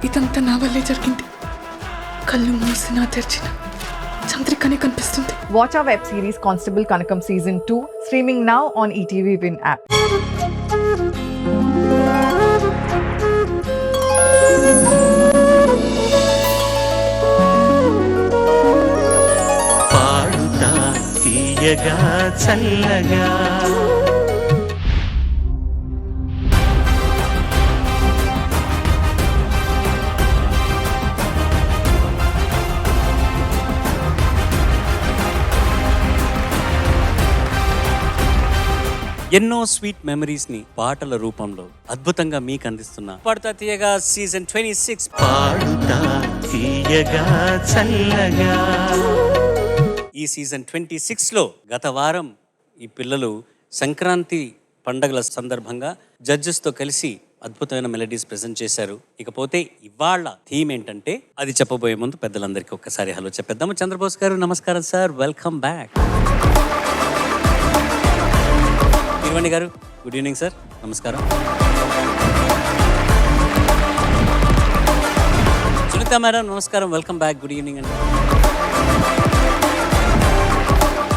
ఇదంతా నా వల్లే జరిగింది. కళ్ళు మూసినా తెరిచిన చంద్రికనే కనిపిస్తుంది. Watch our web series Constable Kanakam Season 2, streaming now on ETV Win app. పాడుతా తీయగా చల్లగా ఎన్నో స్వీట్ మెమరీస్ ని పాటల రూపంలో అద్భుతంగా మీకు అందిస్తున్న పాడుతా తీయగా సీజన్ 26 పాడుతా తీయగా చల్లగా. ఈ సీజన్ 26 లో గత వారం ఈ పిల్లలు సంక్రాంతి పండగల సందర్భంగా జడ్జెస్ తో కలిసి అద్భుతమైన మెలడీస్ ప్రెజెంట్ చేశారు. ఇకపోతే ఇవాళ థీమ్ ఏంటంటే అది చెప్పబోయే ముందు పెద్దలందరికీ ఒక్కసారి హలో చెప్పేద్దాము. చంద్రబోస్ గారు నమస్కారం సార్, వెల్కమ్ బ్యాక్. తిరువణి గారు గుడ్ ఈవినింగ్ సార్, నమస్కారం. సునీత మేడం నమస్కారం, వెల్కమ్ బ్యాక్, గుడ్ ఈవినింగ్ అండి.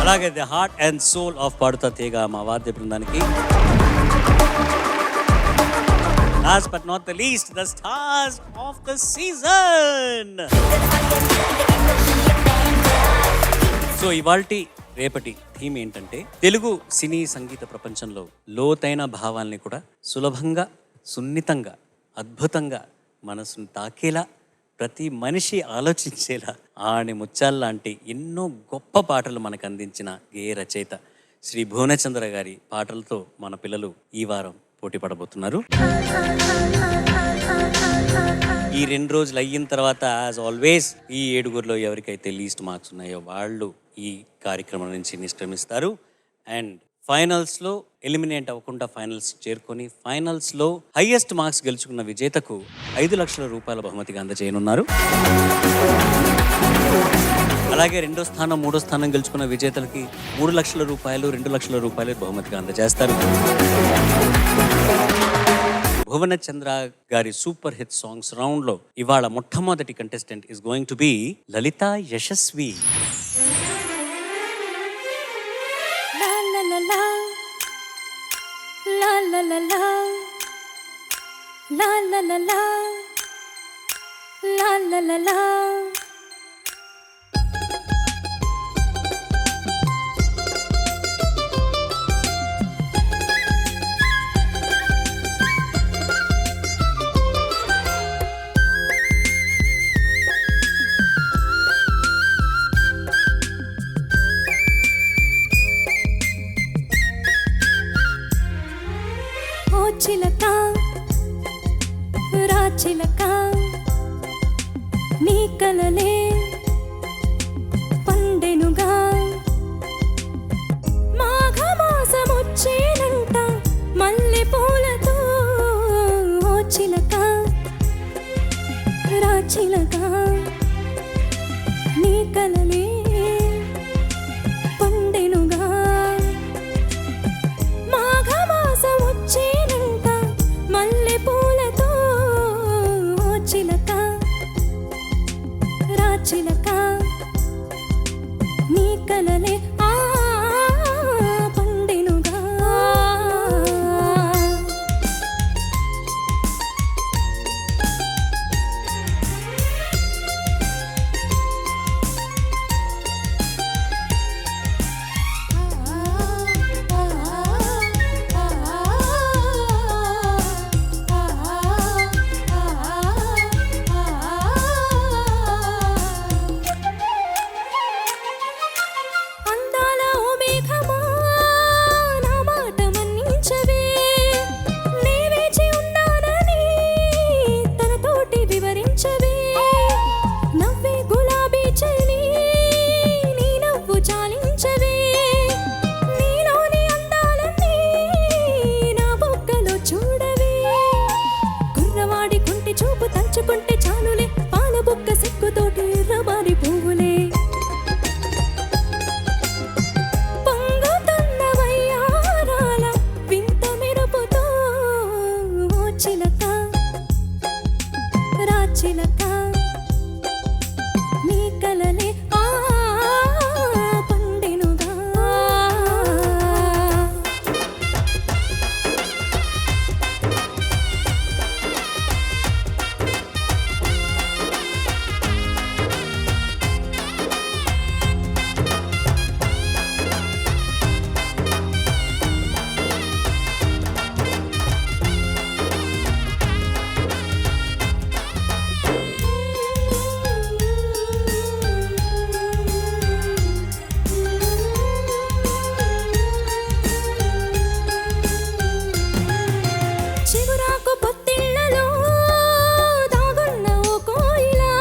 అలాగే the heart and soul of Paduta Theeyaga మా వాద్య బృందానికి, last but not the least, the stars of the season. So ఇవాల్టి రేపటి థీమ్ ఏంటంటే తెలుగు సినీ సంగీత ప్రపంచంలో లోతైన భావాల్ని కూడా సులభంగా, సున్నితంగా, అద్భుతంగా మనసును తాకేలా, ప్రతి మనిషి ఆలోచించేలా ఆని ముత్యాల్లాంటి ఎన్నో గొప్ప పాటలు మనకు అందించిన గేయ రచయిత శ్రీ భువనచంద్ర గారి పాటలతో మన పిల్లలు ఈ వారం పోటీ పడబోతున్నారు. ఈ 2 రోజులు అయిన తర్వాత యాజ్ ఆల్వేస్ ఈ 7గురిలో ఎవరికైతే లీస్ట్ మార్క్స్ ఉన్నాయో వాళ్ళు ఈ కార్యక్రమం నుంచి నిష్క్రమిస్తారు. అండ్ ఫైనల్స్లో ఎలిమినేట్ అవ్వకుండా ఫైనల్స్ చేరుకొని ఫైనల్స్లో హైయెస్ట్ మార్క్స్ గెలుచుకున్న విజేతకు 5 లక్షల రూపాయల బహుమతిగా అందజేయనున్నారు. అలాగే 2వ స్థానం, 3వ స్థానం గెలుచుకున్న విజేతలకి 3 లక్షల రూపాయలు, 2 లక్షల రూపాయలు బహుమతిగా అందజేస్తారు. భువనచంద్ర గారి సూపర్ హిట్ సాంగ్స్ రౌండ్ లో ఇవాళ మొట్టమొదటి contestant is going to be Lalitha Yashasvi. చిలక రాచిలక నీ కలలే పండెనుగా, మాఘమాసమొచ్చేనంట మల్లె పూలతో. ఓ చిలక రాచిలక నీ కలలే పండెనుగా, మాఘమాసమొచ్చేనంట మల్లె పూలతో. ఓ చిలక రాచిలక నీ కలలే పండెనుగా. చిలక నీ కలలే పండెనుగా చిగురాకు పొత్తిళ్లలో దాగున్న ఓ కోయిలా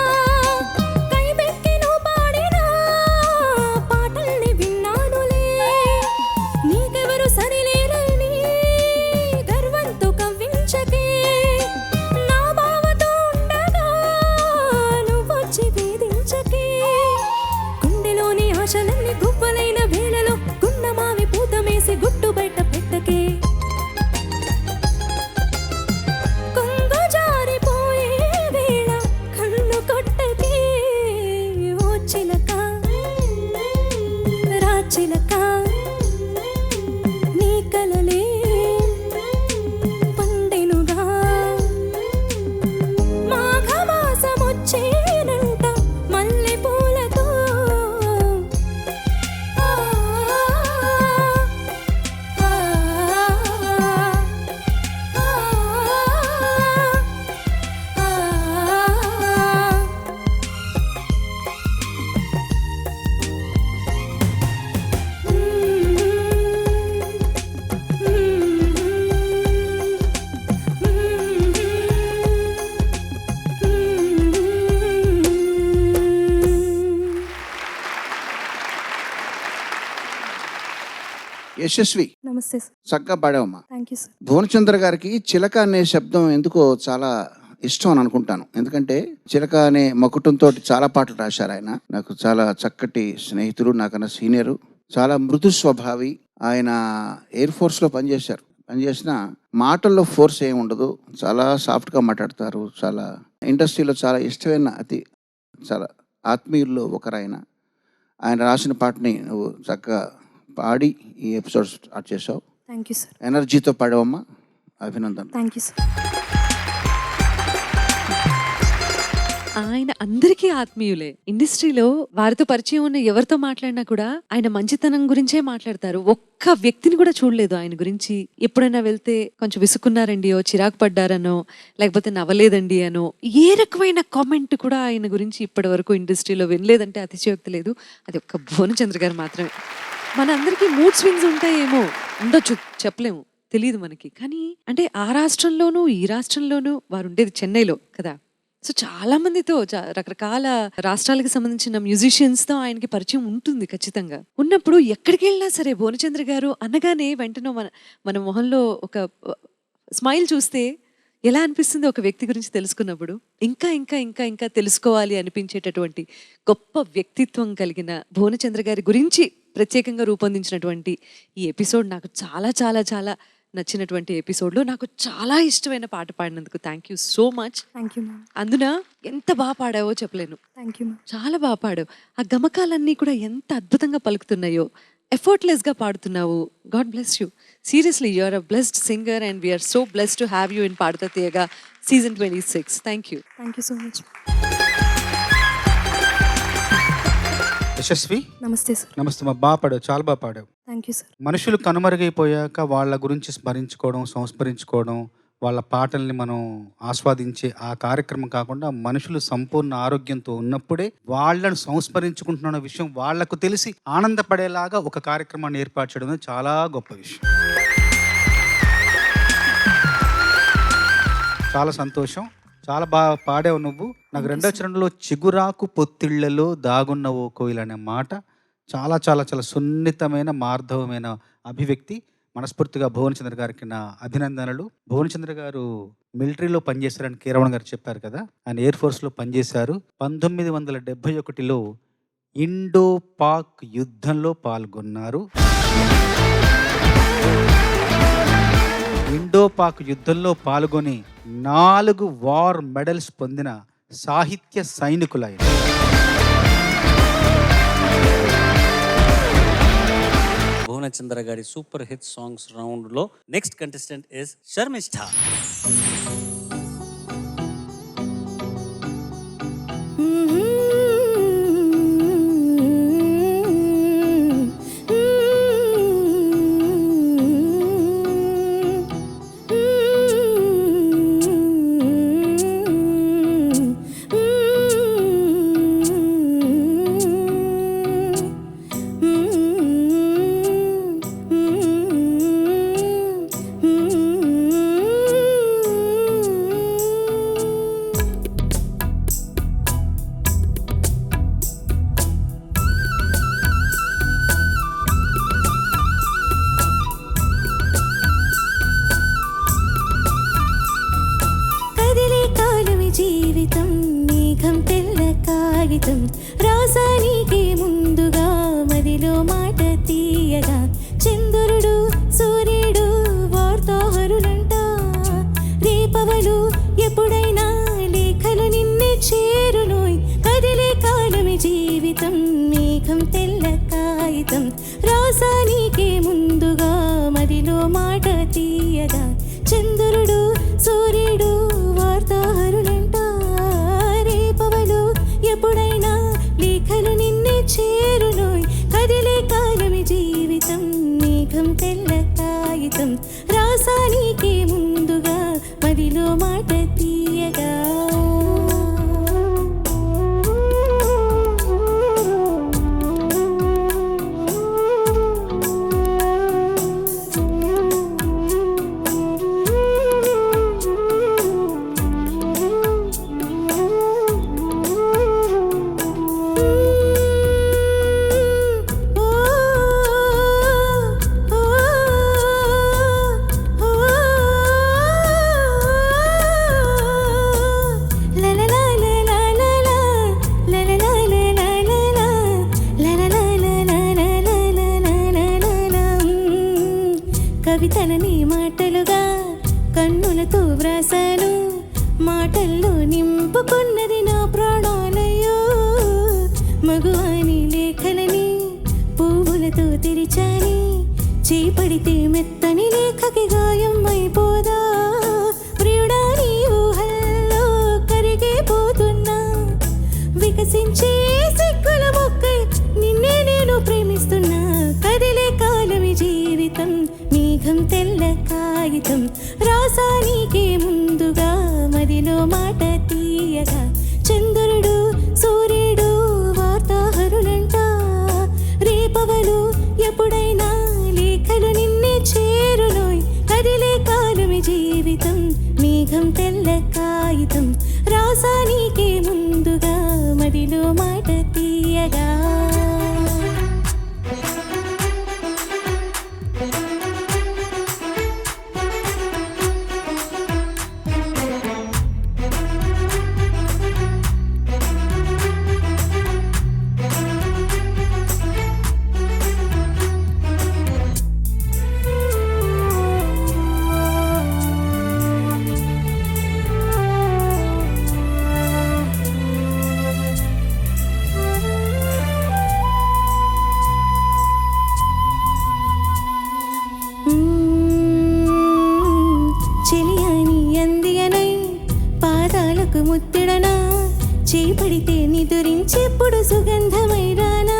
కైబెక్కి నువ్వు పాడిన పాటల్ని విన్నానులే నీకెవరు సరిలేరని గర్వంతో కవ్వించకే నా బావతో ఉండగా నువ్వొచ్చి వేధించకే గుండెలోని ఆశలన్నీ గువ్వలైన వేళలో గున్నమావి పూతమేసి గుట్టు బయట పెట్టకే కొంగు జారిపోయే వేళ కన్ను కొట్టకే ఓ చిలక రా చిలక నీ కలలే పండెనుగా మాఘమాసమొచ్చేనంట మల్లె పూలతో యశస్వి నమస్తే సార్. చక్కగా పాడావమ్మా. Thank you sir. భువనచంద్ర గారికి చిలక అనే శబ్దం ఎందుకో చాలా ఇష్టం అని అనుకుంటాను. ఎందుకంటే చిలక అనే మకుటంతో చాలా పాటలు రాశారు ఆయన. నాకు చాలా చక్కటి స్నేహితుడు, నాకన్నా సీనియరు, చాలా మృదు స్వభావి. ఆయన ఎయిర్ ఫోర్స్లో పనిచేసిన మాటల్లో ఫోర్స్ ఏమి ఉండదు, చాలా సాఫ్ట్గా మాట్లాడతారు. చాలా ఇండస్ట్రీలో చాలా ఇష్టమైన చాలా ఆత్మీయుల్లో ఒకరాయన. ఆయన రాసిన పాటని నువ్వు చక్కగా పాడి ఈ ఎపిసోడ్ స్టార్ట్ చేసావు. Thank you sir. ఎనర్జీతో పాడావమ్మా, అభినందన. Thank you sir. ఆయన అందరికీ ఆత్మీయులే. ఇండస్ట్రీలో వారితో పరిచయం ఉన్న ఎవరితో మాట్లాడినా కూడా ఆయన మంచితనం గురించే మాట్లాడతారు. ఒక్క వ్యక్తిని కూడా చూడలేదు ఆయన గురించి. ఎప్పుడైనా వెళ్తే కొంచెం విసుకున్నారండి, చిరాకు పడ్డారనో, లేకపోతే నవ్వలేదండి అనో, ఏ రకమైన కామెంట్ కూడా ఆయన గురించి ఇప్పటి వరకు ఇండస్ట్రీలో వినలేదంటే అతిశయోక్తి లేదు. అది ఒక్క భువనచంద్ర గారు మాత్రమే. మన అందరికీ మూడ్ స్వింగ్స్ ఉంటాయేమో, ఉండొచ్చు, చెప్పలేము, తెలియదు మనకి. కానీ అంటే ఆ రాష్ట్రంలోనూ ఈ రాష్ట్రంలోనూ వారు ఉండేది చెన్నైలో కదా. సో చాలా మందితో రకరకాల రాష్ట్రాలకు సంబంధించిన మ్యూజిషియన్స్తో ఆయనకి పరిచయం ఉంటుంది ఖచ్చితంగా. ఉన్నప్పుడు ఎక్కడికి వెళ్ళినా సరే భువనచంద్ర గారు అనగానే వెంటనే మన మొహంలో ఒక స్మైల్ చూస్తే ఎలా అనిపిస్తుంది ఒక వ్యక్తి గురించి తెలుసుకున్నప్పుడు? ఇంకా ఇంకా ఇంకా ఇంకా తెలుసుకోవాలి అనిపించేటటువంటి గొప్ప వ్యక్తిత్వం కలిగిన భువనచంద్ర గారి గురించి ప్రత్యేకంగా రూపొందించినటువంటి ఈ ఎపిసోడ్ నాకు చాలా చాలా చాలా నచ్చినటువంటి ఎపిసోడ్లో నాకు చాలా ఇష్టమైన పాట పాడినందుకు thank you so much. Thank you ma'am. అందున ఎంత బాగా పాడావో చెప్పలేను. Thank you ma'am. చాలా బాగా పాడావు. ఆ గమకాలన్నీ కూడా ఎంత అద్భుతంగా పలుకుతున్నాయో, ఎఫర్ట్లెస్గా పాడుతున్నావు. God bless you. Seriously you are a blessed singer and we are so blessed to have you in Paduta Theeyaga season 26. Thank you. Thank you so much. Yashasvi నమస్తే సార్. నమస్తే. మా బాగా పాడావు, చాలా బాగా పాడావు. Thank you sir. మనుషులు కనుమరుగైపోయాక వాళ్ళ గురించి స్మరించుకోవడం, సంస్మరించుకోవడం, వాళ్ళ పాటల్ని మనం ఆస్వాదించే ఆ కార్యక్రమం కాకుండా మనుషులు సంపూర్ణ ఆరోగ్యంతో ఉన్నప్పుడే వాళ్ళను సంస్మరించుకుంటున్న విషయం వాళ్లకు తెలిసి ఆనందపడేలాగా ఒక కార్యక్రమాన్ని ఏర్పాటు చేయడం అనేది చాలా గొప్ప విషయం. చాలా సంతోషం. చాలా బాగా పాడావు నువ్వు. నాకు రెండో చరణంలో చిగురాకు పొత్తిళ్లలో దాగున్న ఓ కోయిల అనే మాట చాలా చాలా చాలా సున్నితమైన మార్ధవమైన అభివ్యక్తి. మనస్ఫూర్తిగా భువనచంద్ర గారికి నా అభినందనలు. భువనచంద్ర గారు మిలిటరీలో పనిచేశారని కీరవణ గారు చెప్పారు కదా. ఆయన ఎయిర్ ఫోర్స్లో పనిచేశారు. 1971లో ఇండో పాక్ యుద్ధంలో పాల్గొన్నారు. ఇండో పాక్ యుద్ధంలో పాల్గొని 4 వార్ మెడల్స్ పొందిన సాహిత్య సైనికులైన భువనచంద్ర గారి సూపర్ హిట్ సాంగ్స్ రౌండ్ లో నెక్స్ట్ కంటెస్టెంట్ ఇస్ శర్మిష్ఠ. రాసానికి ముందుగా మదిలో మాట తీయగా చంద్రుడు సూర్యుడు వార్తాహరులంట రేపవలు ఎప్పుడైనా లేఖలు నిన్నే చేరునోయ్ కదిలే కాలమి జీవితం మేఘం తెల్ల కాగితం రాసానికి ముందుగా మదిలో మాట తీయగా చంద్రుడు సూర్యుడు వార్తాహరులంట రేపవలు ఎప్పుడైనా లేఖలు నిన్నే చేరునోయ్ కదిలే కాలమి జీవితం మేఘం తెల్ల కాగితం రాసానికి ముందుగా మదిలో మాట తీయగా. కవితలని మాటలుగా కన్నులతో వ్రాసాను మాటల్లో నింపుకున్నది నా ప్రాణాలయ్యో మగువాని లేఖలని పువ్వులతో తెరిచాని చేపడితే మెత్తని లేఖకి గాయం అయిపోదా ప్రియుడా నీ ఊహల్లో కరిగిపోతున్నా వికసించే సిగ్గుల మొక్కై నిన్నే నేను ప్రేమిస్తున్నా కదిలే కాలమి జీవితం మేఘం తెల్ల కాగితం రాసానికి ముందుగా మదిలో మాట తీయగా చంద్రుడు సూర్యుడు వార్తాహరులంట రేపవలు ఎప్పుడైనా లేఖలు నిన్నే చేరునోయ్ కదిలే కాలమి జీవితం మేఘం తెల్ల కాగితం రాసానికి ముందుగా మదిలో మాట తీయగా. ముత్తిడనా చేపడితే నిదురించెప్పుడు సుగంధమైరానా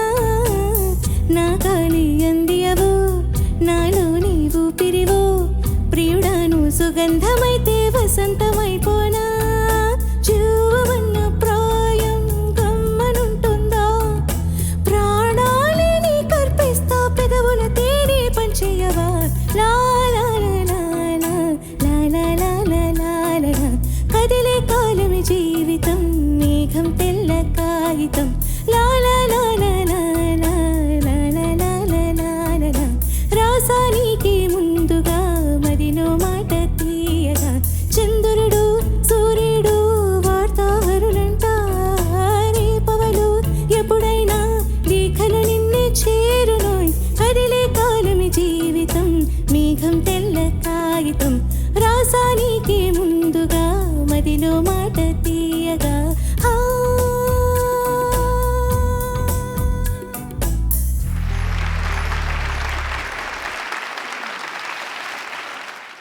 నా కాలి అందియవో నాలో నీవు పిరివో ప్రియుడాను సుగంధమైతే వసంతమైపోనా జీవమన్న ప్రాయం గమ్మనుంటుందా ప్రాణాలే నీ కర్పిస్తా పెదవుల తేనే పంచేయవా లా లా లా లా లా లా లా లా లా లా కదిలే కాలమి జీవితం మేఘం తెల్ల కాగితం లా లా లా లా లా లా లా లా లా లా లా లా రాసానికి ముందుగా మదిలో మాట తీయగా చంద్రుడు సూర్యుడు వార్తాహరులంట రేపవలు ఎప్పుడైనా లేఖలు నిన్నే చేరునోయ్ కదిలే కాలమి జీవితం మేఘం తెల్ల కాగితం రాసానికి ముందుగా మదిలో మాట తీయగా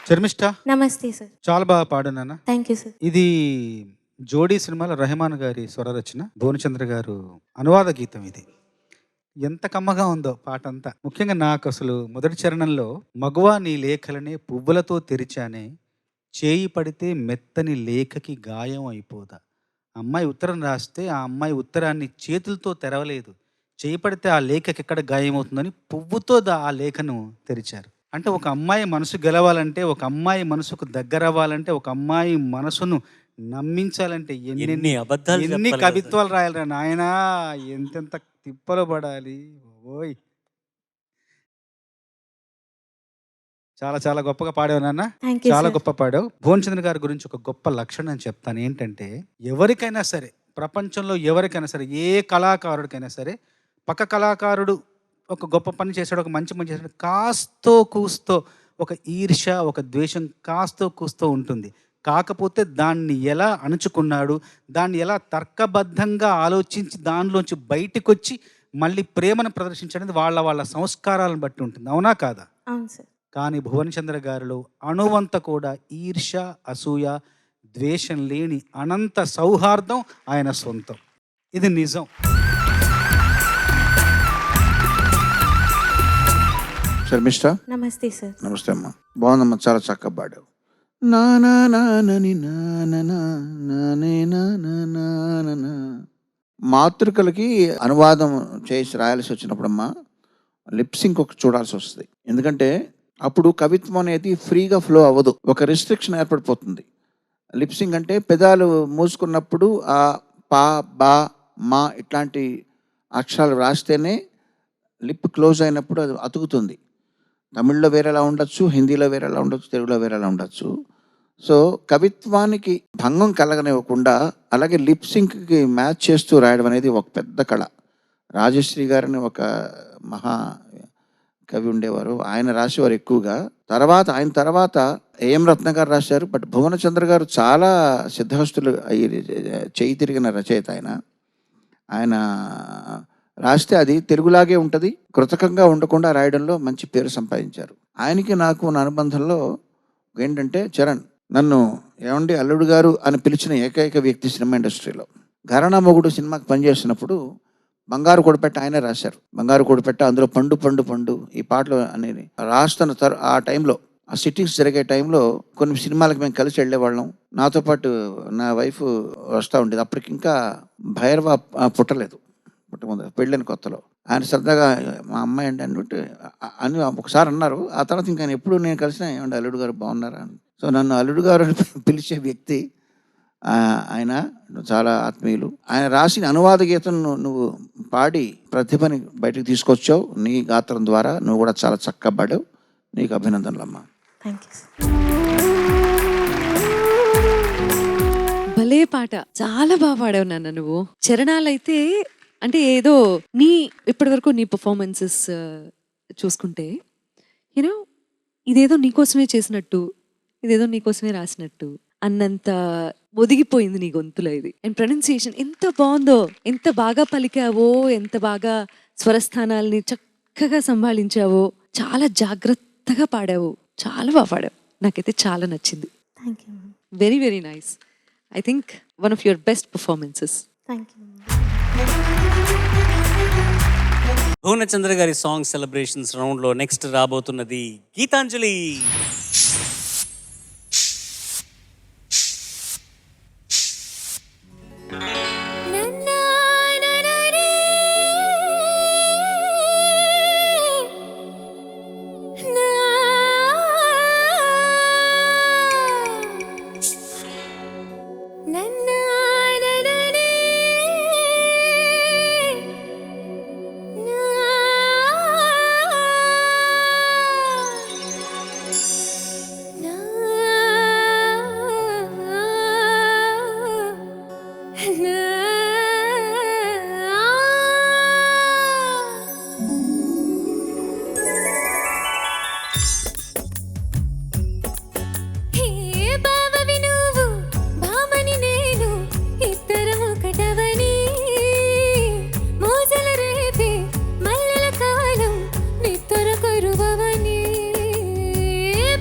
శర్మిష్ఠ నమస్తే సార్. చాలా బాగా పాడు నాన్న. Thank you sir. ఇది జోడీ సినిమాలో రెహమాన్ గారి స్వర రచన, భువనచంద్ర గారు అనువాద గీతం. ఇది ఎంత కమ్మగా ఉందో పాట అంతా. ముఖ్యంగా నాకు అసలు మొదటి చరణంలో మగువా నీ లేఖలనే పువ్వులతో తెరిచానే, చేయి పడితే మెత్తని లేఖకి గాయం అయిపోదా. అమ్మాయి ఉత్తరం రాస్తే ఆ అమ్మాయి ఉత్తరాన్ని చేతులతో తెరవలేదు, చేయి పడితే ఆ లేఖకి ఎక్కడ గాయం అవుతుందని పువ్వుతో ఆ లేఖను తెరిచారు. అంటే ఒక అమ్మాయి మనసు గెలవాలంటే, ఒక అమ్మాయి మనసుకు దగ్గర అవ్వాలంటే, ఒక అమ్మాయి మనసును నమ్మించాలంటే ఎన్ని అబద్ధాలు ఎన్ని చెప్పాలి కవిత్వాలు రాయాలరా నాయనా, ఎంతెంత తిప్పలు పడాలి. ఓయ్ చాలా చాలా గొప్పగా పాడావు నాన్న. థ్యాంక్ యూ చాలా సార్. గొప్ప పాడావు. భువనచంద్ర గారి గురించి ఒక గొప్ప లక్షణం చెప్తాను. ఏంటంటే ఎవరికైనా సరే, ప్రపంచంలో ఎవరికైనా సరే, ఏ కళాకారుడికైనా సరే, పక్క కళాకారుడు ఒక గొప్ప పని చేశాడు, ఒక మంచి పని చేశాడు, కాస్తో కూస్తో ఒక ఈర్ష్య, ఒక ద్వేషం కాస్తో కూస్తో ఉంటుంది. కాకపోతే దాన్ని ఎలా అణుచుకున్నాడు, దాన్ని ఎలా తర్కబద్ధంగా ఆలోచించి దానిలోంచి బయటకు వచ్చి మళ్ళీ ప్రేమను ప్రదర్శించడానికి వాళ్ళ సంస్కారాలను బట్టి ఉంటుంది. అవునా కాదా? అవును సార్. కానీ భువనచంద్ర గారిలో అణువంత కూడా ఈర్ష్య, అసూయ, ద్వేషం లేని అనంత సౌహార్దం ఆయన సొంతం. ఇది నిజం. శర్మిష్ఠ నమస్తే సార్. నమస్తే అమ్మా. బాగుందమ్మా, చాలా చక్కగా పాడావు. నా నా నా నని నా నా నా నానే నా నా నా నా నా. మాతృకలకి అనువాదం చేసి రాయాల్సి వచ్చినప్పుడమ్మా లిప్సింగ్ ఒక చూడాల్సి వస్తుంది. ఎందుకంటే అప్పుడు కవిత్వం అనేది ఫ్రీగా ఫ్లో అవ్వదు, ఒక రిస్ట్రిక్షన్ ఏర్పడిపోతుంది. లిప్సింగ్ అంటే పెదాలు మూసుకున్నప్పుడు ఆ పా, బా, మా ఇట్లాంటి అక్షరాలు రాస్తేనే లిప్ క్లోజ్ అయినప్పుడు అది అతుకుతుంది. తమిళ్లో వేరేలా ఉండొచ్చు, హిందీలో వేరేలా ఉండొచ్చు, తెలుగులో వేరేలా ఉండొచ్చు. సో కవిత్వానికి భంగం కలగనివ్వకుండా అలాగే లిప్సింగ్కి మ్యాచ్ చేస్తూ రాయడం అనేది ఒక పెద్ద కళ. రాజశ్రీ గారిని ఒక మహా కవి ఉండేవారు, ఆయన రాసేవారు ఎక్కువగా. ఆయన తర్వాత ఏఎం రత్న గారు రాశారు. బట్ భువనచంద్ర గారు చాలా సిద్ధహస్తులు చేయి తిరిగిన రచయిత. ఆయన రాస్తే అది తెలుగులాగే ఉంటుంది, కృతకంగా ఉండకుండా రాయడంలో మంచి పేరు సంపాదించారు. ఆయనకి నాకు ఉన్న అనుబంధంలో ఏంటంటే చరణ్ నన్ను ఏమండి అల్లుడు గారు అని పిలిచిన ఏకైక వ్యక్తి సినిమా ఇండస్ట్రీలో. ఘరానా మొగుడు సినిమాకి పనిచేస్తున్నప్పుడు బంగారు కొడిపెట్ట ఆయనే రాశారు. బంగారు కొడిపెట్ట, అందులో పండు పండు పండు ఈ పాటలు అనేది రాస్తున్న ఆ టైంలో, ఆ సిట్టింగ్స్ జరిగే టైంలో కొన్ని సినిమాలకు మేము కలిసి వెళ్ళేవాళ్ళం. నాతో పాటు నా వైఫ్ వస్తూ ఉండేది. అప్పటికి ఇంకా భైరవ పుట్టలేదు, పుట్టముందు పెళ్ళైన కొత్తలో. ఆయన సరదాగా మా అమ్మాయి అండి అని ఒకసారి అన్నారు. ఆ తర్వాత ఇంకా ఎప్పుడు నేను కలిసిన ఏమండి అల్లుడు గారు బాగున్నారా అని. సో నన్ను అల్లుడు గారు అని పిలిచే వ్యక్తి ఆయన. చాలా ఆత్మీయులు. ఆయన రాసిన అనువాద గీతం నువ్వు పాడి ప్రతిభని బయటకు తీసుకొచ్చావు. నీ గాత్రం ద్వారా నువ్వు కూడా చాలా చక్కగా పాడావు. నీకు అభినందనలు అమ్మా. Thank you sir. భలే పాట, చాలా బాగా పాడావు నాన్న నువ్వు. చరణాలైతే అంటే ఏదో ఇప్పటి వరకు నీ పర్ఫార్మెన్సెస్ చూసుకుంటే యూనో ఇదేదో నీకోసమే చేసినట్టు, ఇదేదో నీకోసమే రాసినట్టు అన్నంత ఒదిగిపోయింది నీ గొంతులో ఇది. అండ్ ప్రొనౌన్సియేషన్ ఎంత బాగుందో, ఎంత బాగా పలికావో, ఎంత బాగా స్వరస్థానాల్ని చక్కగా సంభాళించావో, చాలా జాగ్రత్తగా పాడావు, చాలా బాగా పాడావు. నాకైతే చాలా నచ్చింది. Thank you. Very very nice. I think one of your best performances. Thank you. Bhuvanachandra గారి సాంగ్ సెలబ్రేషన్స్ రౌండ్లో నెక్స్ట్ రాబోతున్నది గీతాంజలి.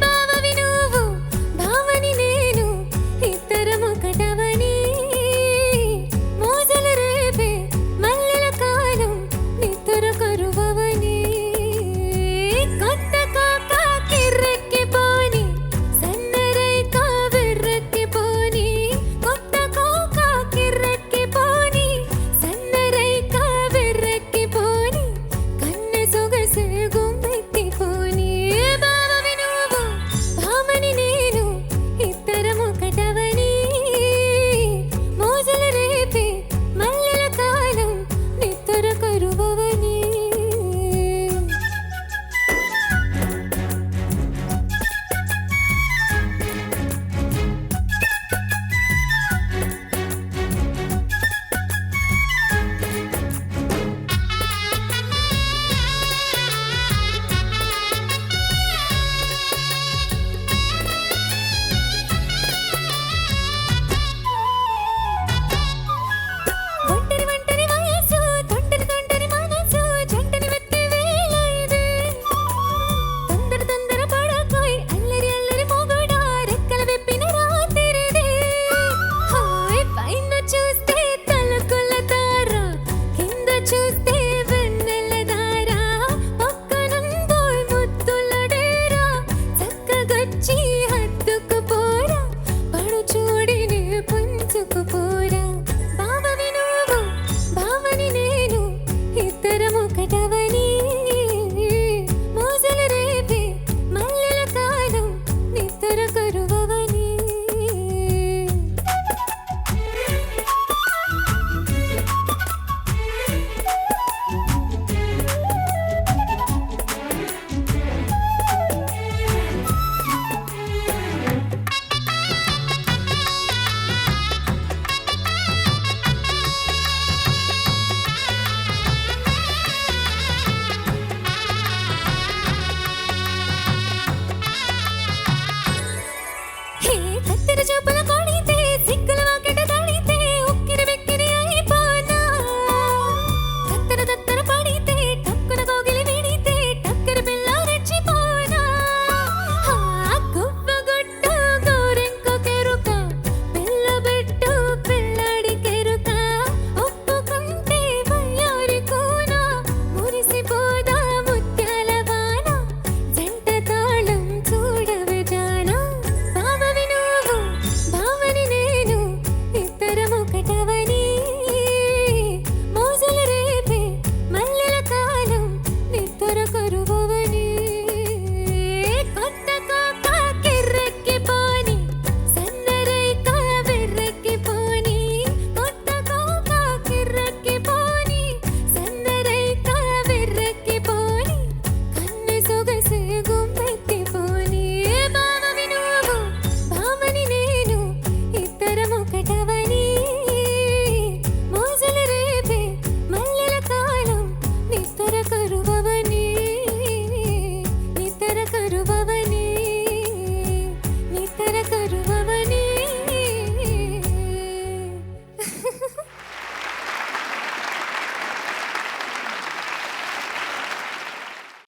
బావవి నువ్వు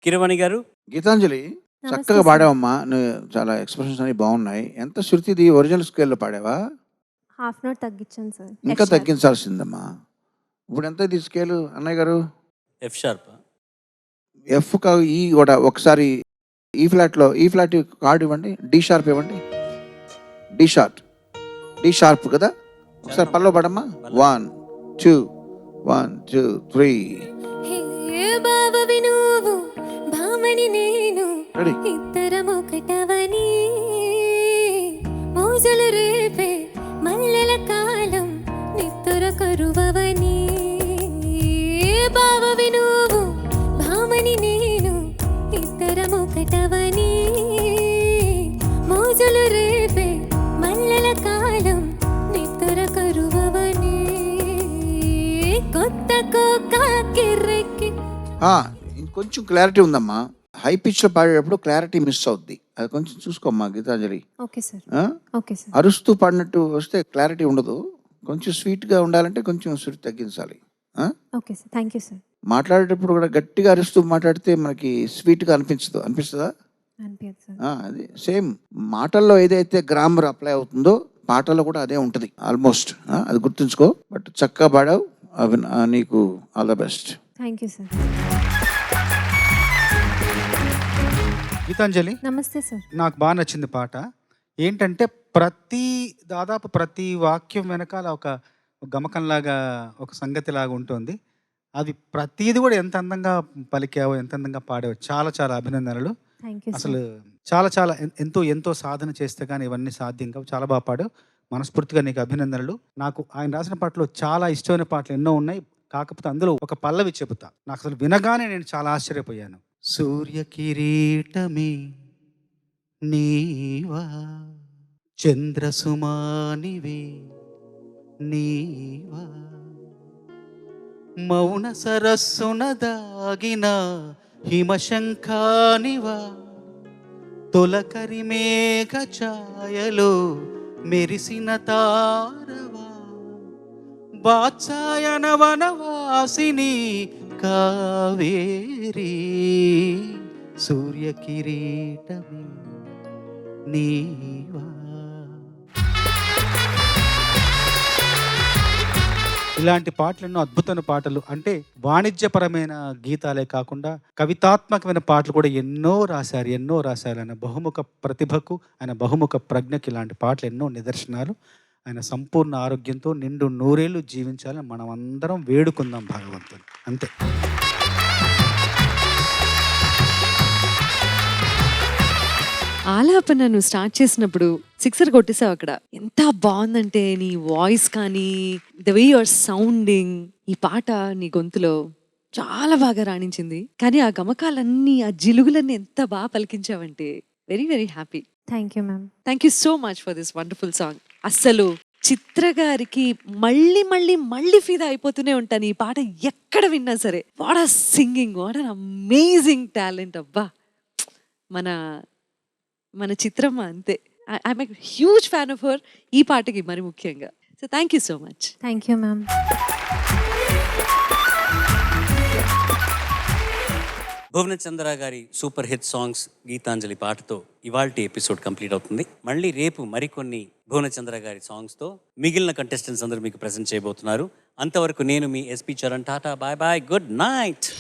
కిరవాణి గారు. గీతాంజలి చక్కగా పాడావమ్మా, నువ్వు చాలా ఎక్స్ప్రెషన్స్ అన్ని బాగున్నాయి. ఎంత శృతిది ఒరిజినల్ స్కేల్లో పాడావా? హాఫ్ నోట్ తగ్గించాను సార్. ఇంకా తగ్గించాల్సిందమ్మా. ఇప్పుడు ఎంత ఇది స్కేలు అన్నయ్య గారు? F sharp. ఎఫ్ కాదు, ఈ కూడా. ఒకసారి ఈ ఫ్లాట్లో, ఈ ఫ్లాట్ కార్డు ఇవ్వండి, డి షార్ప్ ఇవ్వండి. డి షార్ప్ కదా. ఒకసారి పల్లో పడమ్మా. 1 2 1 2 3. హే బావవి నువ్వు భామని నేను రెడీ. ఇద్దరం ఒకటవని మోజులు రేపే మల్లెల కాలం నిత్తుర కరువవని. బావవి నువ్వు భామని నేను ఇద్దరం ఒకటవని మోజులు రేపే మల్లెల కాలం నిత్తుర కరువవని. కొత్త కోక కిర్రెక్కి. ఇంకొంచెం క్లారిటీ ఉందమ్మా. హై పిచ్లో పాడేటప్పుడు క్లారిటీ మిస్ అవుద్ది, అది కొంచెం చూసుకోమ్మా గీతాంజలి. Okay sir. ఆ? Okay sir. అరుస్తూ పాడినట్టు వస్తే క్లారిటీ ఉండదు. కొంచెం స్వీట్గా ఉండాలంటే కొంచెం శృతి తగ్గించాలి. Okay sir. Thank you sir. మాట్లాడేటప్పుడు కూడా గట్టిగా అరుస్తూ మాట్లాడితే మనకి స్వీట్గా అనిపిస్తుందా? అనిపించదు సార్. అది సేమ్ మాటల్లో ఏదైతే గ్రామర్ అప్లై అవుతుందో పాటల్లో కూడా అదే ఉంటుంది ఆల్మోస్ట్. అది గుర్తుంచుకో. బట్ చక్కగా పాడావు, నీకు all the best. Thank you sir. Geetanjali, నమస్తే సార్. నాకు బాగా నచ్చింది పాట. ఏంటంటే దాదాపు ప్రతి వాక్యం వెనకాల ఒక గమకంలాగా, ఒక సంగతిలాగా ఉంటుంది. అది ప్రతిది కూడా ఎంత అందంగా పలికావో, ఎంత అందంగా పాడావో. చాలా చాలా అభినందనలు. థ్యాంక్ యూ అసలు చాలా చాలా ఎంతో సాధన చేస్తే కానీ ఇవన్నీ సాధ్యం కావు. చాలా బాగా పాడావు. మనస్ఫూర్తిగా నీకు అభినందనలు. నాకు ఆయన రాసిన పాటలు చాలా ఇష్టమైన పాటలు ఎన్నో ఉన్నాయి. కాకపోతే అందులో ఒక పల్లవి చెబుతా. నాకు అసలు వినగానే నేను చాలా ఆశ్చర్యపోయాను. సూర్య కిరీటమే నీవా, చంద్రసుమానివే నీవా, మౌన సరస్సున దాగిన హిమశంఖానివా, తొలకరి మేఘ ఛాయలో మెరిసిన తారవా, వాత్సాయన వనవాసిని కావేరి, సూర్య కిరీటమే నీవా. ఇలాంటి పాటలు ఎన్నో అద్భుతమైన పాటలు, అంటే వాణిజ్యపరమైన గీతాలే కాకుండా కవితాత్మకమైన పాటలు కూడా ఎన్నో రాశారు. ఆయన బహుముఖ ప్రతిభకు, ఆయన బహుముఖ ప్రజ్ఞకి ఇలాంటి పాటలు ఎన్నో నిదర్శనాలు. ఆయన సంపూర్ణ ఆరోగ్యంతో నిండు నూరేళ్ళు జీవించాలని మనం అందరం వేడుకుందాం భగవంతుని. అంతే. ఆలాపన నువ్వు స్టార్ట్ చేసినప్పుడు సిక్సర్ కొట్టేసావు అక్కడ. ఎంత బాగుందంటే నీ వాయిస్ కానీ, ద వే యువర్ సౌండింగ్, ఈ పాట నీ గొంతులో చాలా బాగా రాణించింది. కానీ ఆ గమకాలన్నీ, ఆ జిలుగులన్నీ ఎంత బాగా పలికించావంటే very very happy. Thank you ma'am. Thank you so much for this wonderful song. అస్సలు చిత్ర గారికి మళ్ళీ మళ్ళీ మళ్ళీ ఫీదా అయిపోతూనే ఉంటాను ఈ పాట ఎక్కడ విన్నా సరే. వాట్ ఆ singing, what an amazing talent. అబ్బా, మన చిత్రమ్మ అంతే. I'm a huge fan of her, ఈ పాటకి మరి ముఖ్యంగా. So thank you so much. Thank you ma'am. Bhuvanachandra గారి సూపర్ హిట్ సాంగ్స్ గీతాంజలి పాటతో ఇవాల్టి ఎపిసోడ్ కంప్లీట్ అవుతుంది. మళ్ళీ రేపు మరికొన్ని భువనచంద్ర గారి సాంగ్స్తో మిగిలిన కంటెస్టెంట్స్ అందరూ మీకు ప్రెజెంట్ చేయబోతున్నారు. అంతవరకు నేను మీ SP Charan. Tata, bye bye, good night.